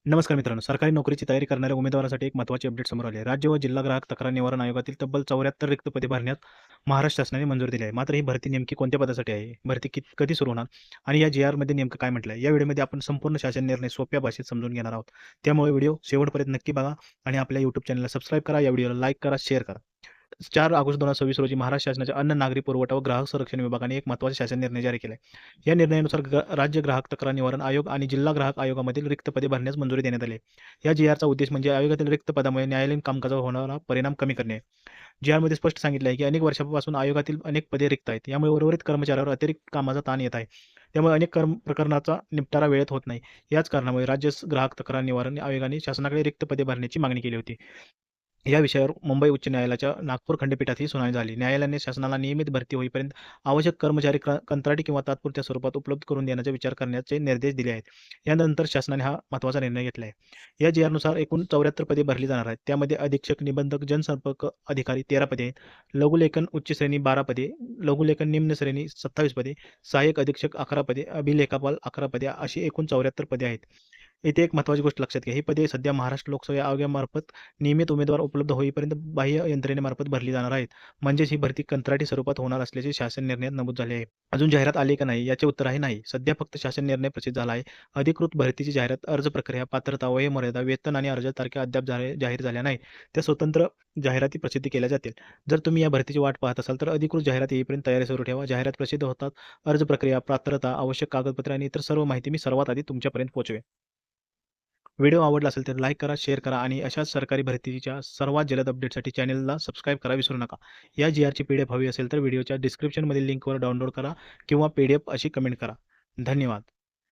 नमस्कार मित्रांनो, सरकारी नोकरीची तयारी करणाऱ्या उमेदवारांसाठी एक महत्त्वाची अपडेट समोर आली आहे. राज्य व जिल्हा ग्राहक तक्रार निवारण आयोगातील तब्बल 74 रिक्त पदे भरण्यास महाराष्ट्र शासनाने मंजुरी दिली आहे. मात्र ही भरती नेमकी कोणत्या पदासाठी आहे? भरती कधी सुरू होणार? आणि या जी-आरमध्ये नेमकं काय म्हटलं आहे? या व्हिडिओमध्ये आपण संपूर्ण शासन निर्णय सोप्या भाषेत समजून घेणार आहोत. त्यामुळे व्हिडिओ शेवटपर्यंत नक्की बघा आणि आपल्या YouTube चॅनलला सबस्क्राईब करा, या व्हिडिओला लाईक करा, शेअर करा. 4 ऑगस्ट 2026 रोजी महाराष्ट्र शासनाच्या अन्न, नागरी पुरवठा व ग्राहक संरक्षण विभागाने एक महत्त्वाचा शासन निर्णय जारी केला आहे. या निर्णयानुसार राज्य ग्राहक तक्रार निवारण आयोग आणि जिल्हा ग्राहक आयोगामधील रिक्त पदे भरण्यास मंजुरी देण्यात आली आहे. या जी-आरचा उद्देश म्हणजे आयोगातील रिक्त पदामुळे न्यायालयीन कामकाजावर होणारा परिणाम कमी करणे आहे. जी-आरमध्ये स्पष्ट सांगितले आहे की अनेक वर्षांपासून आयोगातील अनेक पदे रिक्त आहेत. यामुळे उर्वरित कर्मचाऱ्यावर अतिरिक्त कामाचा ताण येत आहे. त्यामुळे अनेक प्रकरणाचा निपटारा वेळेत होत नाही. याच कारणामुळे राज्य ग्राहक तक्रार निवारण आयोगाने शासनाकडे रिक्त पदे भरण्याची मागणी केली होती. या विषयावर मुंबई उच्च न्यायालयाच्या नागपूर खंडपीठात ही सुनावणी झाली. न्यायालयाने शासनाला नियमित भरती होईपर्यंत आवश्यक कर्मचारी कंत्राटी किंवा तात्पुरत्या स्वरूपात उपलब्ध करून देण्याचा विचार करण्याचे निर्देश दिले आहेत. यानंतर शासनाने हा महत्त्वाचा निर्णय घेतला आहे. या जी-आरनुसार एकूण 74 पदे भरली जाणार आहेत. त्यामध्ये अधीक्षक, निबंधक, जनसंपर्क अधिकारी 13 पदे आहेत. लघुलेखन उच्च श्रेणी 12 पदे, लघुलेखन निम्न श्रेणी 27 पदे, सहाय्यक अधीक्षक 11 पदे, अभिलेखापाल 11 पदे अशी एकूण 74 पदे आहेत. इथे एक महत्त्वाची गोष्ट लक्षात घ्या. ही पदे सध्या महाराष्ट्र लोकसेवा आयोगामार्फत नियमित उमेदवार उपलब्ध होईपर्यंत बाह्य यंत्रणेमार्फत भरली जाणार आहेत. म्हणजेच ही भरती कंत्राटी स्वरूपात होणार असल्याचे शासन निर्णयात नमूद झाले आहे. अजून जाहिरात आली का नाही? याचे उत्तर आहे नाही. सध्या फक्त शासन निर्णय प्रसिद्ध झाला आहे. अधिकृत भरतीची जाहिरात, अर्ज प्रक्रिया, पात्रता, वयोमर्यादा, वेतन आणि अर्ज तारखा अद्याप जाहीर झाल्या नाही. त्या स्वतंत्र जाहिराती प्रसिद्ध केल्या जातील. जर तुम्ही या भरतीची वाट पाहत असाल तर अधिकृत जाहिरात येईपर्यंत तयारी सुरू ठेवा. जाहिरात प्रसिद्ध होतात अर्ज प्रक्रिया, पात्रता, आवश्यक कागदपत्रे आणि इतर सर्व माहिती मी सर्वात आधी तुमच्यापर्यंत पोहोचवेन. व्हिडिओ आवडला असेल तर लाईक करा, शेअर करा आणि अशाच सरकारी भरतीच्या सर्वात जलद अपडेटसाठी चॅनलला सबस्क्राईब करा विसरू नका. या जी-आरची PDF हवी असेल तर व्हिडिओच्या डिस्क्रिप्शनमधील लिंकवर डाउनलोड करा किंवा PDF अशी कमेंट करा. धन्यवाद.